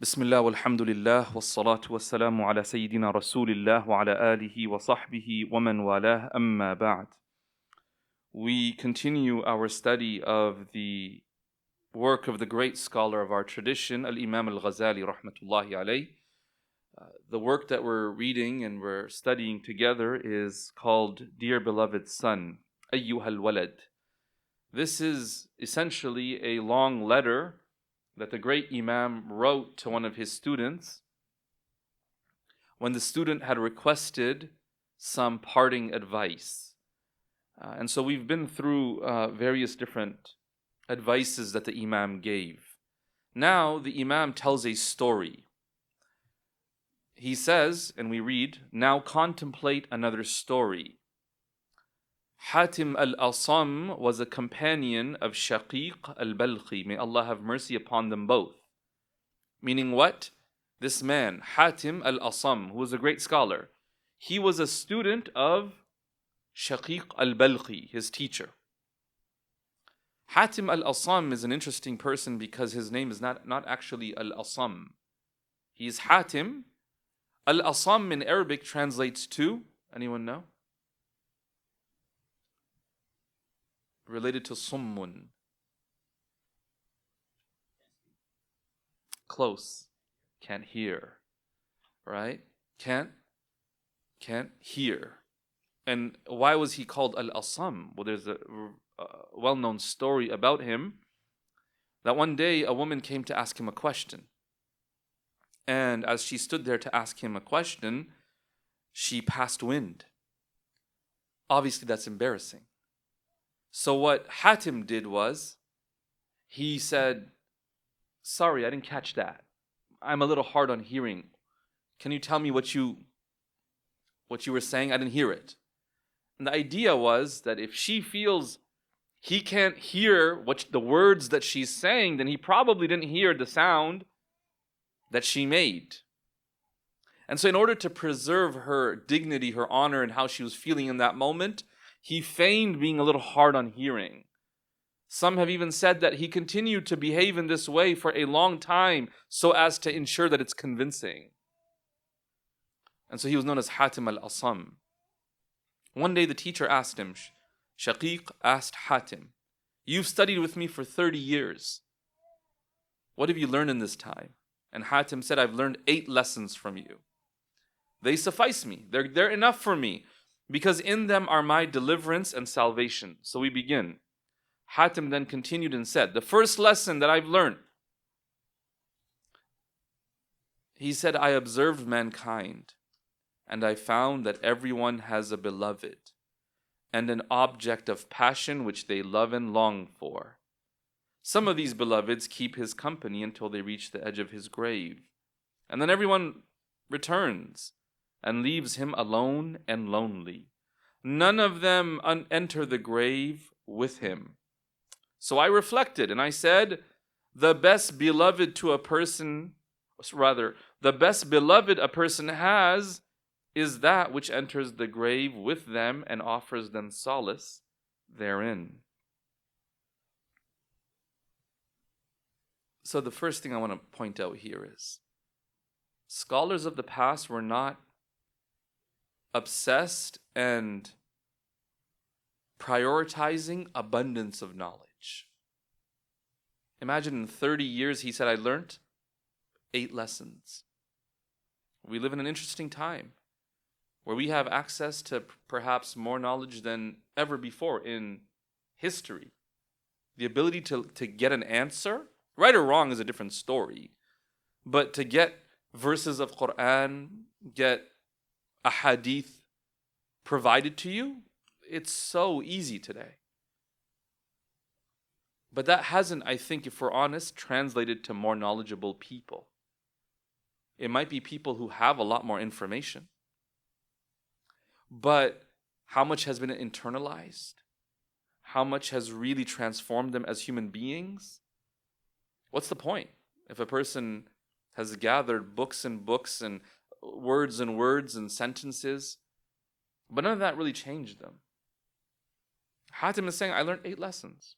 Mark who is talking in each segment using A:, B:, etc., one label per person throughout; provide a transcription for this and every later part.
A: بسم الله والحمد لله والصلاة والسلام على سيدنا رسول الله وعلى آله وصحبه ومن والاه أما بعد. We continue our study of the work of the great scholar of our tradition, Al-Imam Al-Ghazali rahmatullahi alayh. The work that we're reading and we're studying together is called Dear Beloved Son, Ayyuhal Walad. This is essentially a long letter that the great Imam wrote to one of his students when the student had requested some parting advice. And so we've been through various different advices that the Imam gave. Now the Imam tells a story. He says, and we read, "Now contemplate another story. Hatim al-Asam was a companion of Shaykh al-Balkhi. May Allah have mercy upon them both." Meaning what? This man, Hatim al-Asam, who was a great scholar, he was a student of Shaykh al-Balkhi, his teacher. Hatim al-Asam is an interesting person because his name is not actually al-Asam. He is Hatim. Al-Asam in Arabic translates to, anyone know? Related to Summun. Close. Can't hear. Right? Can't hear. And why was he called Al-Asam? Well, there's a well-known story about him that one day a woman came to ask him a question. And as she stood there to ask him a question, she passed wind. Obviously, that's embarrassing. So what Hatim did was, he said, "Sorry, I didn't catch that. I'm a little hard on hearing. Can you tell me what you were saying? I didn't hear it." And the idea was that if she feels he can't hear the words that she's saying, then he probably didn't hear the sound that she made. And so in order to preserve her dignity, her honor, and how she was feeling in that moment, he feigned being a little hard on hearing. Some have even said that he continued to behave in this way for a long time so as to ensure that it's convincing. And so he was known as Hatim al-Asam. One day the teacher asked him, Shaqiq asked Hatim, "You've studied with me for 30 years. What have you learned in this time?" And Hatim said, "I've learned 8 lessons from you. They suffice me. They're enough for me because in them are my deliverance and salvation." So we begin. Hatim then continued and said, "The first lesson that I've learned," he said, "I observed mankind and I found that everyone has a beloved and an object of passion which they love and long for. Some of these beloveds keep his company until they reach the edge of his grave. And then everyone returns and leaves him alone and lonely. None of them enter the grave with him. So I reflected and I said, the best beloved a person has is that which enters the grave with them and offers them solace therein." So the first thing I want to point out here is, scholars of the past were not obsessed and prioritizing abundance of knowledge. Imagine in 30 years, he said, "I learned 8 lessons." We live in an interesting time where we have access to perhaps more knowledge than ever before in history. The ability to get an answer, right or wrong is a different story, but to get verses of Quran, get a hadith provided to you, it's so easy today. But that hasn't, I think, if we're honest, translated to more knowledgeable people. It might be people who have a lot more information. But how much has been internalized? How much has really transformed them as human beings? What's the point? If a person has gathered books and books and words and sentences, but none of that really changed them. Hatim is saying, "I learned 8 lessons."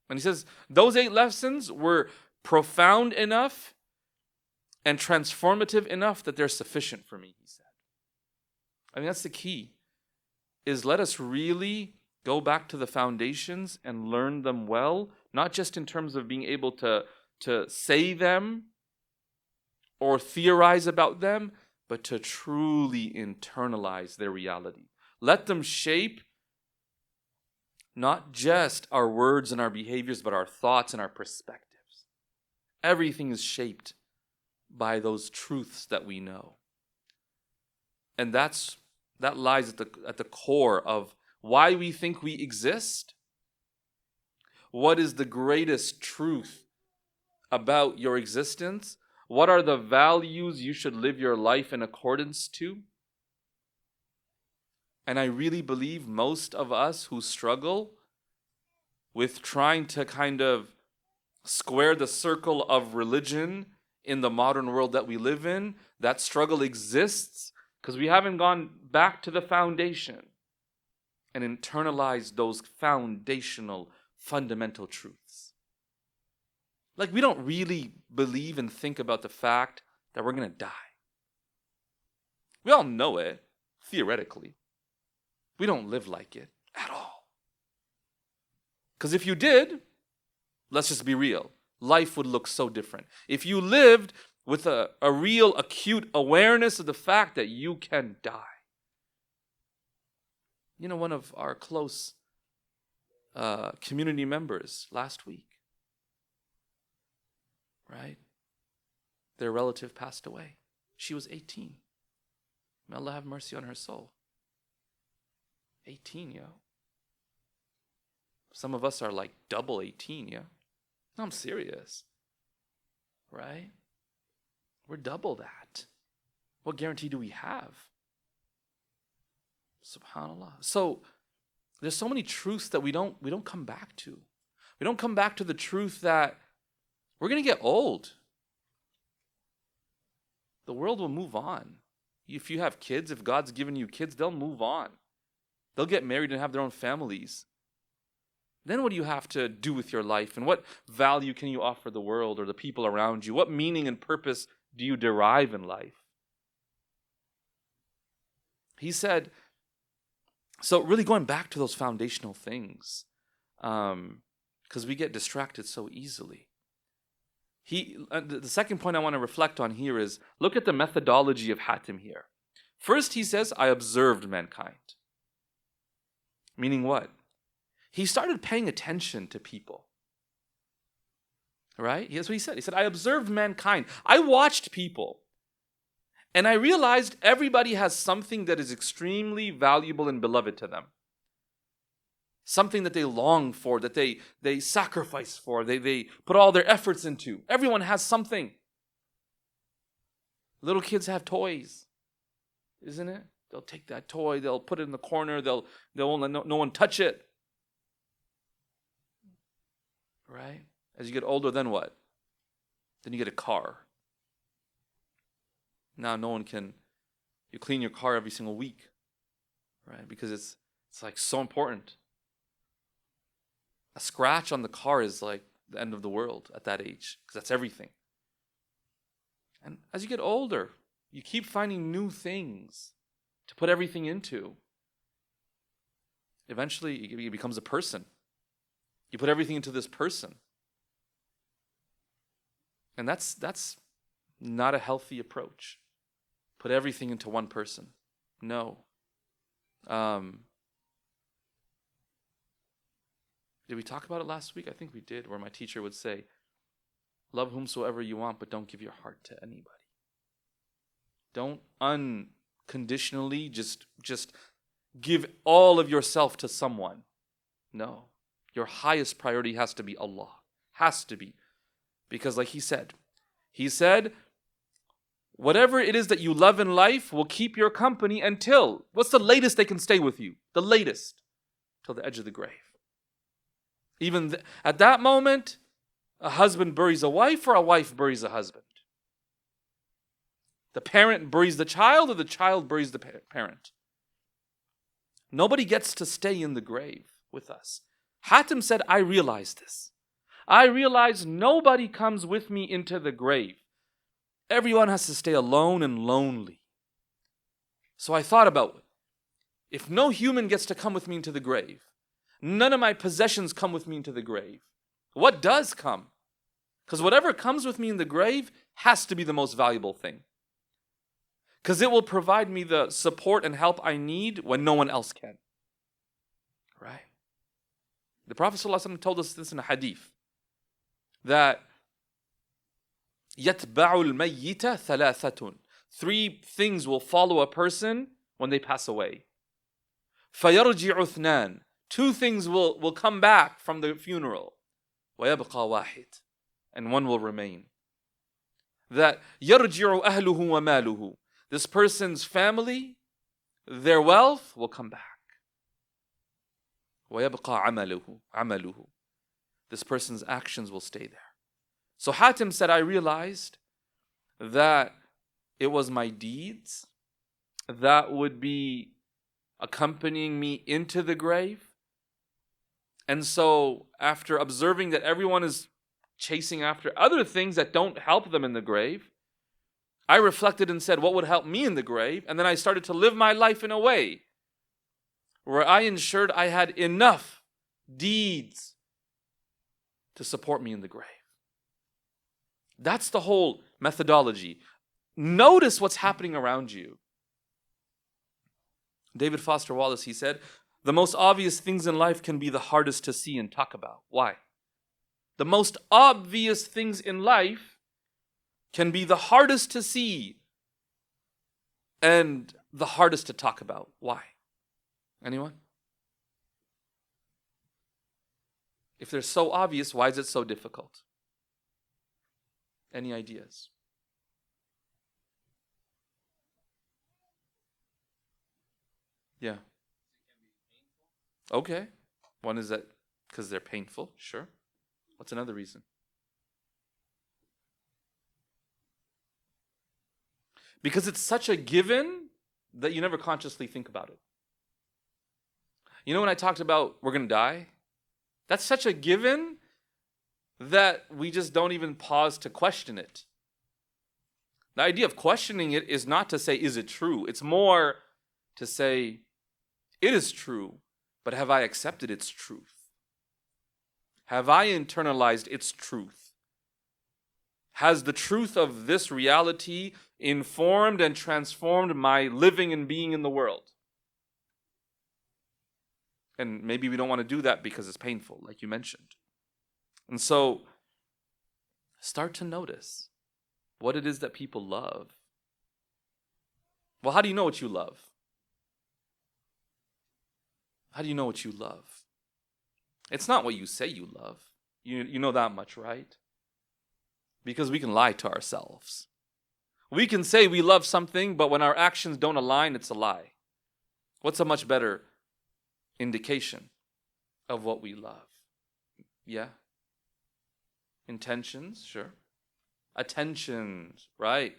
A: And he says, those 8 lessons were profound enough and transformative enough that they're sufficient for me, he said. I mean, that's the key, is let us really go back to the foundations and learn them well, not just in terms of being able to say them or theorize about them, but to truly internalize their reality. Let them shape not just our words and our behaviors, but our thoughts and our perspectives. Everything is shaped by those truths that we know. And that lies at the core of why we think we exist. What is the greatest truth about your existence? What are the values you should live your life in accordance to? And I really believe most of us who struggle with trying to kind of square the circle of religion in the modern world that we live in, that struggle exists because we haven't gone back to the foundation and internalized those foundational, fundamental truths. Like, we don't really believe and think about the fact that we're going to die. We all know it, theoretically. We don't live like it at all. Because if you did, let's just be real, life would look so different. If you lived with a real acute awareness of the fact that you can die. You know, one of our close community members last week, right? Their relative passed away. She was 18. May Allah have mercy on her soul. 18, yo. Some of us are like double 18, yeah? No, I'm serious. Right? We're double that. What guarantee do we have? SubhanAllah. So there's so many truths that we don't come back to. We don't come back to the truth that we're going to get old. The world will move on. If you have kids, if God's given you kids, they'll move on. They'll get married and have their own families. Then what do you have to do with your life? And what value can you offer the world or the people around you? What meaning and purpose do you derive in life? He said, so really going back to those foundational things, because we get distracted so easily. The second point I want to reflect on here is, look at the methodology of Hatim here. First, he says, I observed mankind. Meaning what? He started paying attention to people. Right? That's what he said. He said, I observed mankind. I watched people. And I realized everybody has something that is extremely valuable and beloved to them. Something that they long for, that they sacrifice for, they put all their efforts into. Everyone has something. Little kids have toys, isn't it? They'll take that toy, they'll put it in the corner, they won't let no one touch it. Right? As you get older, then what? Then you get a car. Now you clean your car every single week, right? Because it's like so important. A scratch on the car is like the end of the world at that age, because that's everything. And as you get older, you keep finding new things to put everything into. Eventually, it becomes a person. You put everything into this person. And that's not a healthy approach. Put everything into one person. No. Did we talk about it last week? I think we did, where my teacher would say, love whomsoever you want, but don't give your heart to anybody. Don't unconditionally just give all of yourself to someone. No. Your highest priority has to be Allah. Has to be. Because like he said, whatever it is that you love in life will keep your company until, what's the latest they can stay with you? The latest. Till the edge of the grave. Even at that moment, a husband buries a wife or a wife buries a husband. The parent buries the child or the child buries the parent. Nobody gets to stay in the grave with us. Hatim said, I realized this. I realized nobody comes with me into the grave. Everyone has to stay alone and lonely. So I thought about, if no human gets to come with me into the grave, none of my possessions come with me into the grave, what does come? Because whatever comes with me in the grave has to be the most valuable thing. Because it will provide me the support and help I need when no one else can. Right? The Prophet ﷺ told us this in a hadith, that يَتْبَعُ الْمَيِّتَ ثَلَاثَةٌ. 3 things will follow a person when they pass away. فَيَرْجِعُ اثْنَانِ. 2 things will come back from the funeral. وَيَبْقَى وَاحِدٌ. And 1 will remain. That يَرْجِعُ أَهْلُهُ وَمَالُهُ. This person's family, their wealth will come back. وَيَبْقَى عَمَلُهُ. This person's actions will stay there. So Hatim said, I realized that it was my deeds that would be accompanying me into the grave. And so after observing that everyone is chasing after other things that don't help them in the grave, I reflected and said, what would help me in the grave? And then I started to live my life in a way where I ensured I had enough deeds to support me in the grave. That's the whole methodology. Notice what's happening around you. David Foster Wallace, he said, the most obvious things in life can be the hardest to see and talk about. Why? The most obvious things in life can be the hardest to see and the hardest to talk about. Why? Anyone? If they're so obvious, why is it so difficult? Any ideas? Yeah. Okay. One is that because they're painful. Sure. What's another reason? Because it's such a given that you never consciously think about it. You know when I talked about we're going to die? That's such a given that we just don't even pause to question it. The idea of questioning it is not to say, is it true? It's more to say, it is true, but have I accepted its truth? Have I internalized its truth? Has the truth of this reality informed and transformed my living and being in the world? And maybe we don't want to do that because it's painful, like you mentioned. And so, start to notice what it is that people love. Well, how do you know what you love? How do you know what you love? It's not what you say you love. You know that much, right? Because we can lie to ourselves. We can say we love something, but when our actions don't align, it's a lie. What's a much better indication of what we love? Yeah? Intentions, sure. Attentions, right?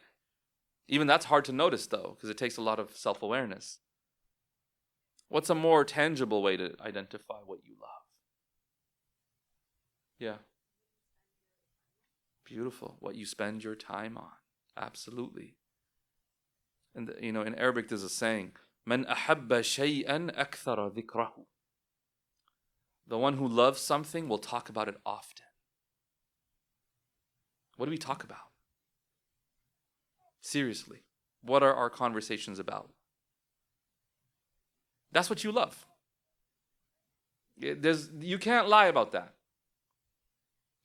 A: Even that's hard to notice though, because it takes a lot of self-awareness. What's a more tangible way to identify what you love? Yeah. Beautiful. What you spend your time on. Absolutely. And in Arabic there's a saying, "Man ahabba shay'an akthara dhikrahu." The one who loves something will talk about it often. What do we talk about? Seriously, what are our conversations about? That's what you love. You can't lie about that.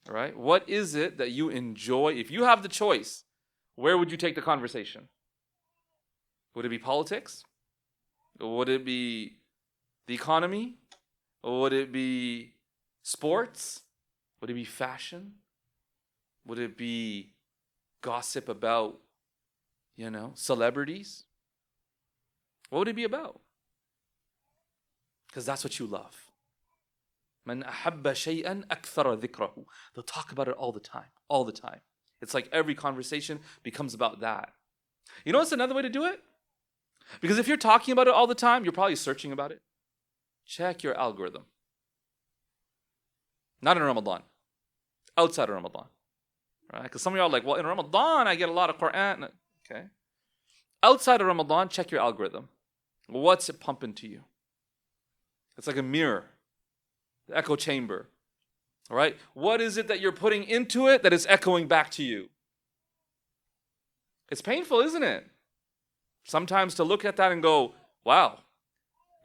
A: All right? What is it that you enjoy? If you have the choice, where would you take the conversation? Would it be politics? Would it be the economy? Would it be sports? Would it be fashion? Would it be gossip about, celebrities? What would it be about? Because that's what you love. Man ahabba shay'an akthara dhikrahu. They'll talk about it all the time. It's like every conversation becomes about that. You know what's another way to do it? Because if you're talking about it all the time, you're probably searching about it. Check your algorithm. Not in Ramadan. Outside of Ramadan. Right? Because some of y'all are like, well, in Ramadan, I get a lot of Quran. Okay. Outside of Ramadan, check your algorithm. What's it pumping to you? It's like a mirror, the echo chamber. All right? What is it that you're putting into it that is echoing back to you? It's painful, isn't it? Sometimes to look at that and go, wow,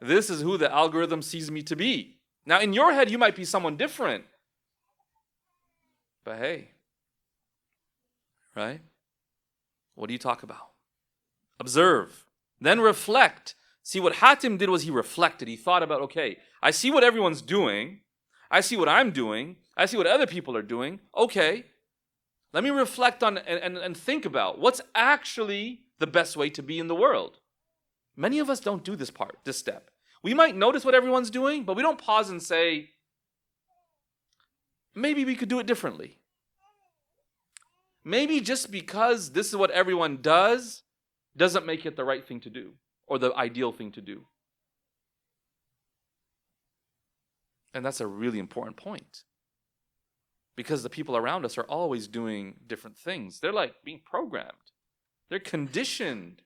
A: this is who the algorithm sees me to be. Now, in your head, you might be someone different. But hey, right? What do you talk about? Observe, then reflect. See, what Hatim did was he reflected. He thought about, okay, I see what everyone's doing. I see what I'm doing. I see what other people are doing. Okay, let me reflect on and think about what's actually the best way to be in the world. Many of us don't do this step. We might notice what everyone's doing, but we don't pause and say, maybe we could do it differently. Maybe just because this is what everyone does doesn't make it the right thing to do or the ideal thing to do. And that's a really important point. Because the people around us are always doing different things. They're like being programmed. They're conditioned.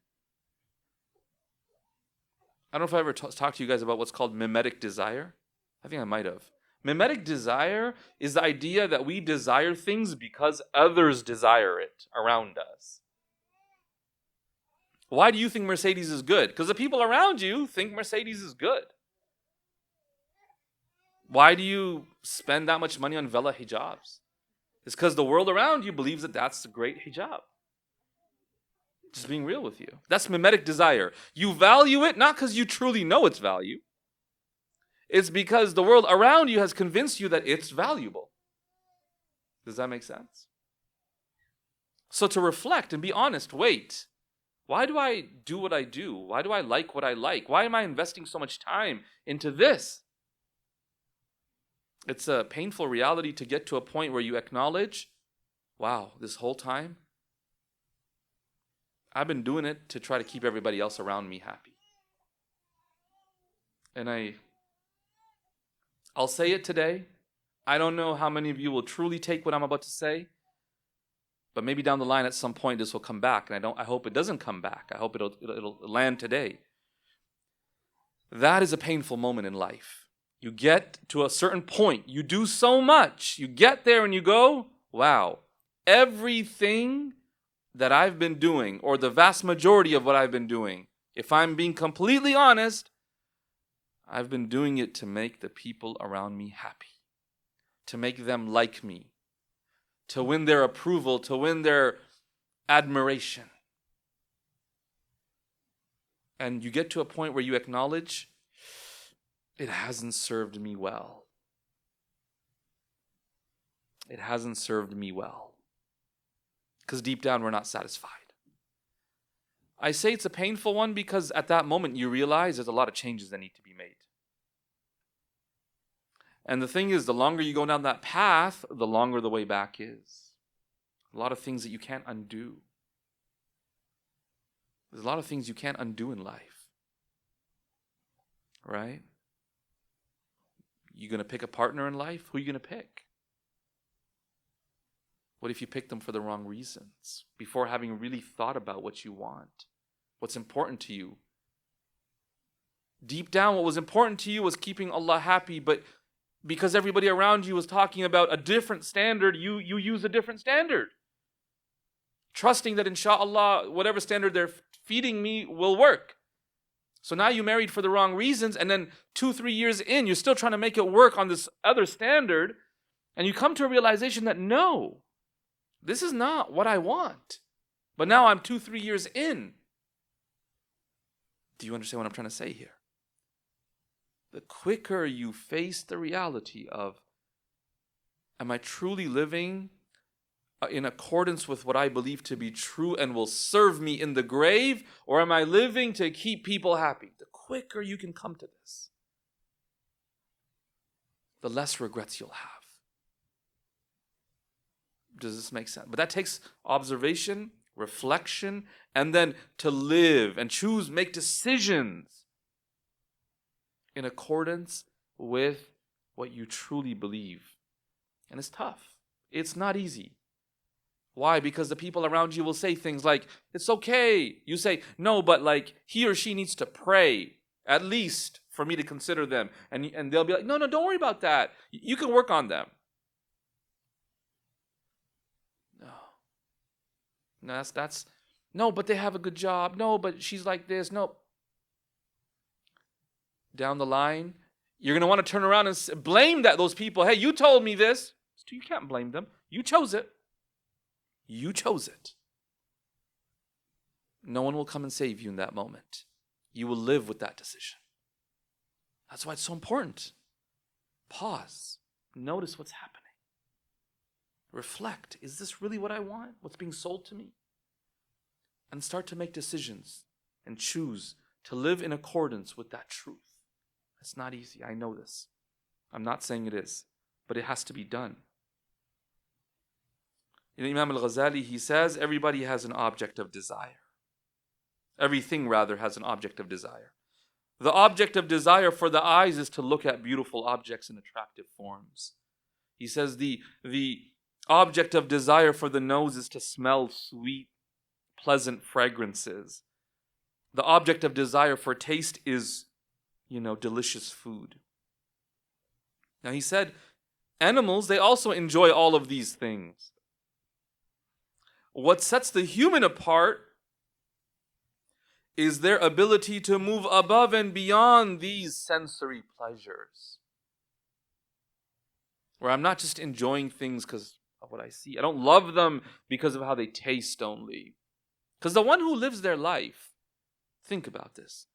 A: I don't know if I ever talked to you guys about what's called mimetic desire. I think I might have. Mimetic desire is the idea that we desire things because others desire it around us. Why do you think Mercedes is good? Because the people around you think Mercedes is good. Why do you spend that much money on Vela hijabs? It's because the world around you believes that that's a great hijab. Just being real with you. That's mimetic desire. You value it not because you truly know its value. It's because the world around you has convinced you that it's valuable. Does that make sense? So to reflect and be honest, wait, why do I do what I do? Why do I like what I like? Why am I investing so much time into this? It's a painful reality to get to a point where you acknowledge, wow, this whole time, I've been doing it to try to keep everybody else around me happy. And I'll say it today. I don't know how many of you will truly take what I'm about to say, but maybe down the line at some point this will come back, and I hope it doesn't come back. I hope it'll land today. That is a painful moment in life. You get to a certain point, you do so much, you get there and you go, wow, everything that I've been doing, or the vast majority of what I've been doing, if I'm being completely honest, I've been doing it to make the people around me happy, to make them like me, to win their approval, to win their admiration. And you get to a point where you acknowledge, it hasn't served me well. It hasn't served me well. Because deep down, we're not satisfied. I say it's a painful one because at that moment, you realize there's a lot of changes that need to be made. And the thing is, the longer you go down that path, the longer the way back is. A lot of things that you can't undo. There's a lot of things you can't undo in life. Right? You going to pick a partner in life? Who are you going to pick? What if you pick them for the wrong reasons? Before having really thought about what you want, what's important to you. Deep down, what was important to you was keeping Allah happy, but because everybody around you was talking about a different standard, you use a different standard. Trusting that inshallah, whatever standard they're feeding me will work. So now you married for the wrong reasons, and then 2-3 years in, you're still trying to make it work on this other standard, and you come to a realization that no, this is not what I want. But now I'm 2-3 years in. Do you understand what I'm trying to say here? The quicker you face the reality of, am I truly living in accordance with what I believe to be true and will serve me in the grave, or am I living to keep people happy? The quicker you can come to this, the less regrets you'll have. Does this make sense? But that takes observation, reflection, and then to live and choose, make decisions in accordance with what you truly believe. And it's tough. It's not easy. Why? Because the people around you will say things like, it's okay. You say, no, but like he or she needs to pray, at least for me to consider them. And they'll be like, no, don't worry about that. You can work on them. No. No, that's no, but they have a good job. No, but she's like this. No. Down the line, you're going to want to turn around and blame those people. Hey, you told me this. You can't blame them. You chose it. You chose it. No one will come and save you in that moment. You will live with that decision. That's why it's so important. Pause. Notice what's happening. Reflect. Is this really what I want? What's being sold to me? And start to make decisions and choose to live in accordance with that truth. It's not easy. I know this. I'm not saying it is, but it has to be done. Imam al-Ghazali, he says, everybody has an object of desire. Everything, rather, has an object of desire. The object of desire for the eyes is to look at beautiful objects in attractive forms. He says the object of desire for the nose is to smell sweet, pleasant fragrances. The object of desire for taste is, delicious food. Now he said, animals, they also enjoy all of these things. What sets the human apart is their ability to move above and beyond these sensory pleasures. Where I'm not just enjoying things because of what I see. I don't love them because of how they taste only. Because the one who lives their life, think about this,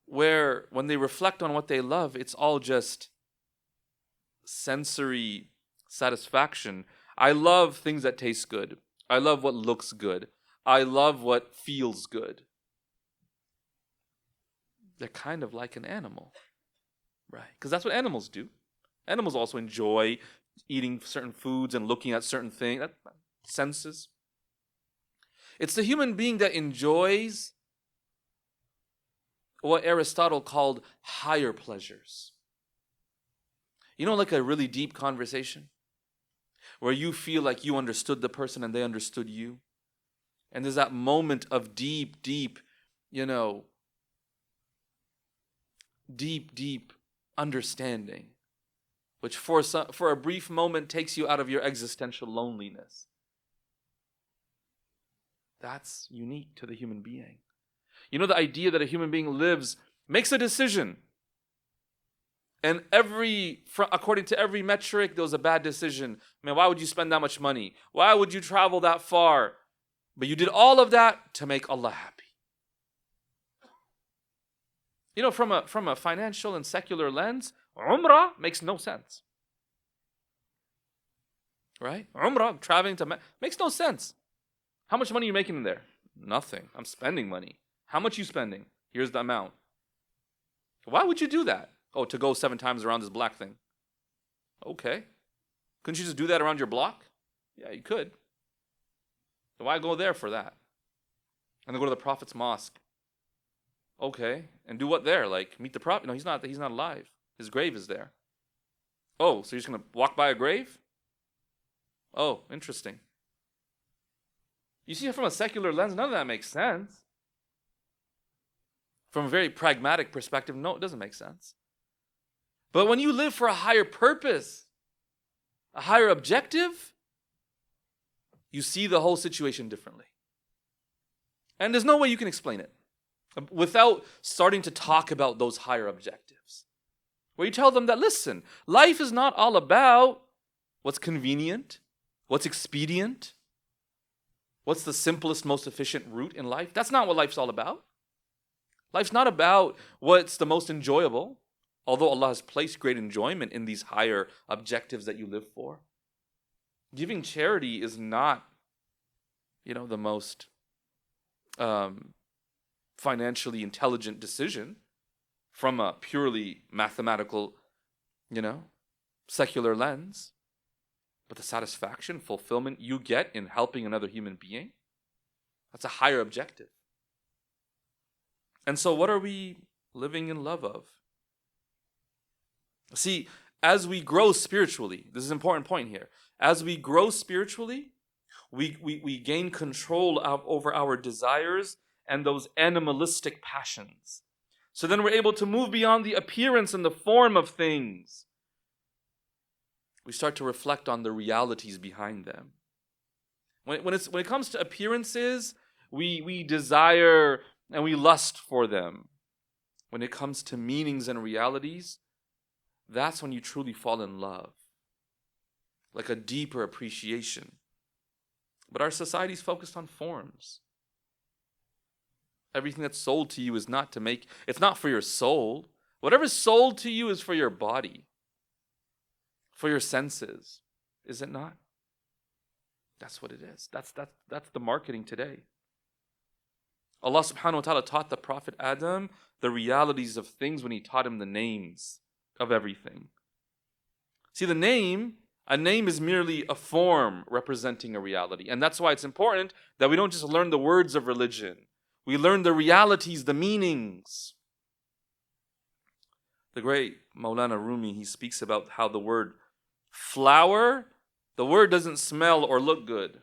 A: where when they reflect on what they love, it's all just sensory satisfaction. I love things that taste good. I love what looks good. I love what feels good. They're kind of like an animal, right? Because that's what animals do. Animals also enjoy eating certain foods and looking at certain things. That senses. It's the human being that enjoys what Aristotle called higher pleasures. Like a really deep conversation where you feel like you understood the person and they understood you. And there's that moment of deep understanding, which for a brief moment takes you out of your existential loneliness. That's unique to the human being. The idea that a human being makes a decision. And according to every metric, there was a bad decision. Man, why would you spend that much money? Why would you travel that far? But you did all of that to make Allah happy. From a financial and secular lens, Umrah makes no sense. Right? Umrah, traveling to Mecca, makes no sense. How much money are you making in there? Nothing. I'm spending money. How much are you spending? Here's the amount. Why would you do that? Oh, to go 7 times around this black thing. Okay. Couldn't you just do that around your block? Yeah, you could. So why go there for that? And then go to the Prophet's mosque. Okay. And do what there? Like meet the Prophet? No, he's not alive. His grave is there. Oh, so you're just going to walk by a grave? Oh, interesting. You see, from a secular lens, none of that makes sense. From a very pragmatic perspective, no, it doesn't make sense. But when you live for a higher purpose, a higher objective, you see the whole situation differently. And there's no way you can explain it without starting to talk about those higher objectives. Where you tell them that, listen, life is not all about what's convenient, what's expedient, what's the simplest, most efficient route in life. That's not what life's all about. Life's not about what's the most enjoyable, although Allah has placed great enjoyment in these higher objectives that you live for. Giving charity is not, the most financially intelligent decision from a purely mathematical, secular lens. But the satisfaction, fulfillment you get in helping another human being, that's a higher objective. And so what are we living in love of? See, as we grow spiritually, this is an important point here. As we grow spiritually, we gain control over our desires and those animalistic passions. So then we're able to move beyond the appearance and the form of things. We start to reflect on the realities behind them. When it comes to appearances, we desire and we lust for them. When it comes to meanings and realities, that's when you truly fall in love. Like a deeper appreciation. But our society's focused on forms. Everything that's sold to you is not to make, it's not for your soul. Whatever's sold to you is for your body, for your senses. Is it not? That's what it is. That's the marketing today. Allah subhanahu wa ta'ala taught the Prophet Adam the realities of things when he taught him the names of everything. See, a name is merely a form representing a reality. And that's why it's important that we don't just learn the words of religion. We learn the realities, the meanings. The great Maulana Rumi, he speaks about how the word flower, the word doesn't smell or look good.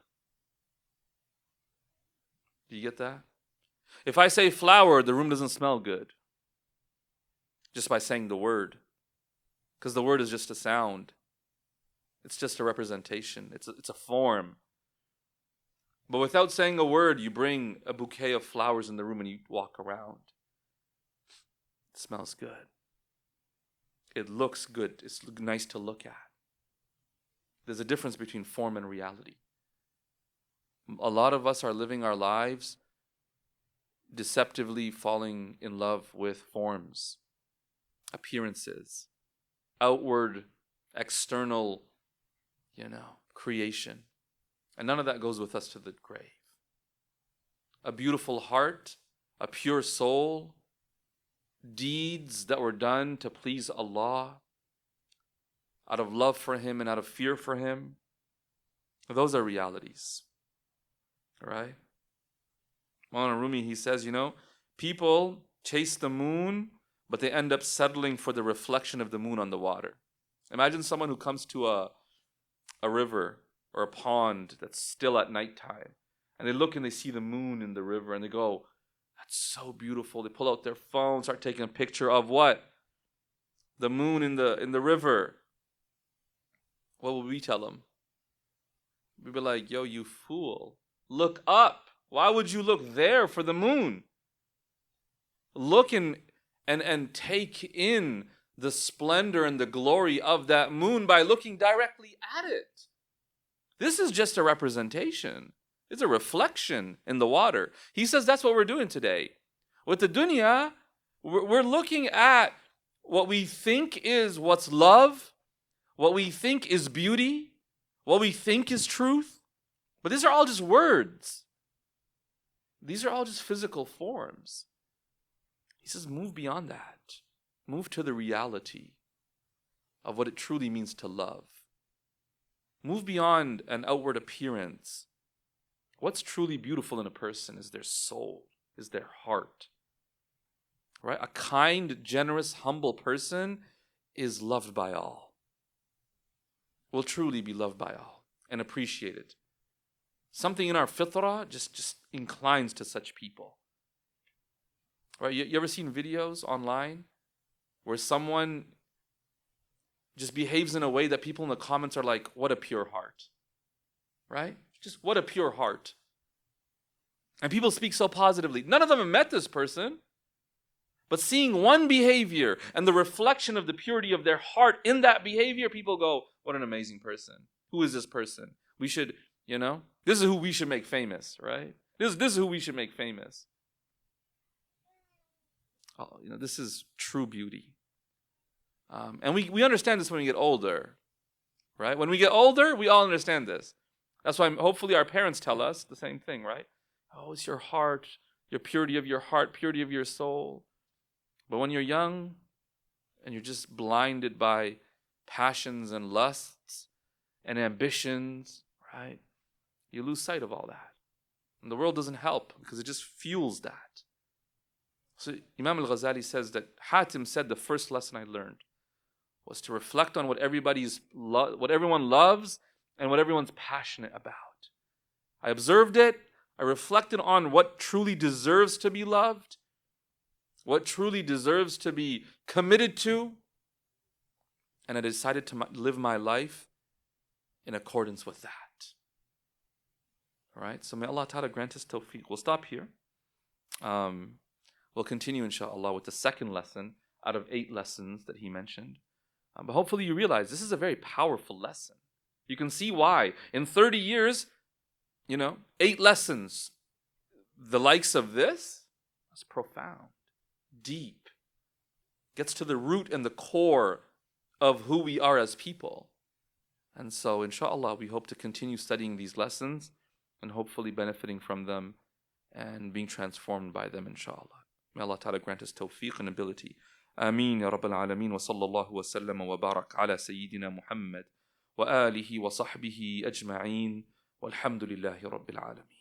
A: Do you get that? If I say flower, the room doesn't smell good. Just by saying the word. Because the word is just a sound. It's just a representation. It's a form. But without saying a word, you bring a bouquet of flowers in the room and you walk around. It smells good. It looks good. It's nice to look at. There's a difference between form and reality. A lot of us are living our lives deceptively falling in love with forms, appearances, outward, external, creation. And none of that goes with us to the grave. A beautiful heart, a pure soul, deeds that were done to please Allah, out of love for Him and out of fear for Him, those are realities. All right? Maulana Rumi, he says, people chase the moon, but they end up settling for the reflection of the moon on the water. Imagine someone who comes to a river or a pond that's still at nighttime, and they look and they see the moon in the river, and they go, that's so beautiful. They pull out their phone, start taking a picture of what? The moon in the river. What will we tell them? We'd be like, yo, you fool. Look up. Why would you look there for the moon? Look and take in the splendor and the glory of that moon by looking directly at it. This is just a representation. It's a reflection in the water. He says that's what we're doing today. With the dunya, we're looking at what we think is what's love, what we think is beauty, what we think is truth. But these are all just words. These are all just physical forms. He says, move beyond that. Move to the reality of what it truly means to love. Move beyond an outward appearance. What's truly beautiful in a person is their soul, is their heart. Right? A kind, generous, humble person is loved by all. Will truly be loved by all and appreciated. Something in our fitrah just inclines to such people. Right? You ever seen videos online where someone just behaves in a way that people in the comments are like, what a pure heart. Right? Just what a pure heart. And people speak so positively. None of them have met this person. But seeing one behavior and the reflection of the purity of their heart in that behavior, people go, what an amazing person. Who is this person? We should, this is who we should make famous, right? This is who we should make famous. Oh, this is true beauty. And we understand this when we get older, right? When we get older, we all understand this. That's why hopefully our parents tell us the same thing, right? Oh, it's your heart, your purity of your heart, purity of your soul. But when you're young and you're just blinded by passions and lusts and ambitions, right? You lose sight of all that. And the world doesn't help because it just fuels that. So Imam al-Ghazali says that Hatim said the first lesson I learned was to reflect on what what everyone loves and what everyone's passionate about. I observed it. I reflected on what truly deserves to be loved, what truly deserves to be committed to, and I decided to live my life in accordance with that. All right, so may Allah Ta'ala grant us tawfiq. We'll stop here. We'll continue, inshallah, with the second lesson out of 8 lessons that he mentioned. But hopefully you realize this is a very powerful lesson. You can see why. In 30 years, 8 lessons, the likes of this, that's profound, deep, gets to the root and the core of who we are as people. And so, inshallah, we hope to continue studying these lessons and hopefully benefiting from them and being transformed by them, inshallah. May Allah Ta'ala grant us tawfiq and ability. Ameen ya Rabbil Alameen wa sallallahu wa sallam wa barak ala Sayyidina Muhammad wa alihi wa sahbihi ajma'een walhamdulillahi Rabbil Alameen.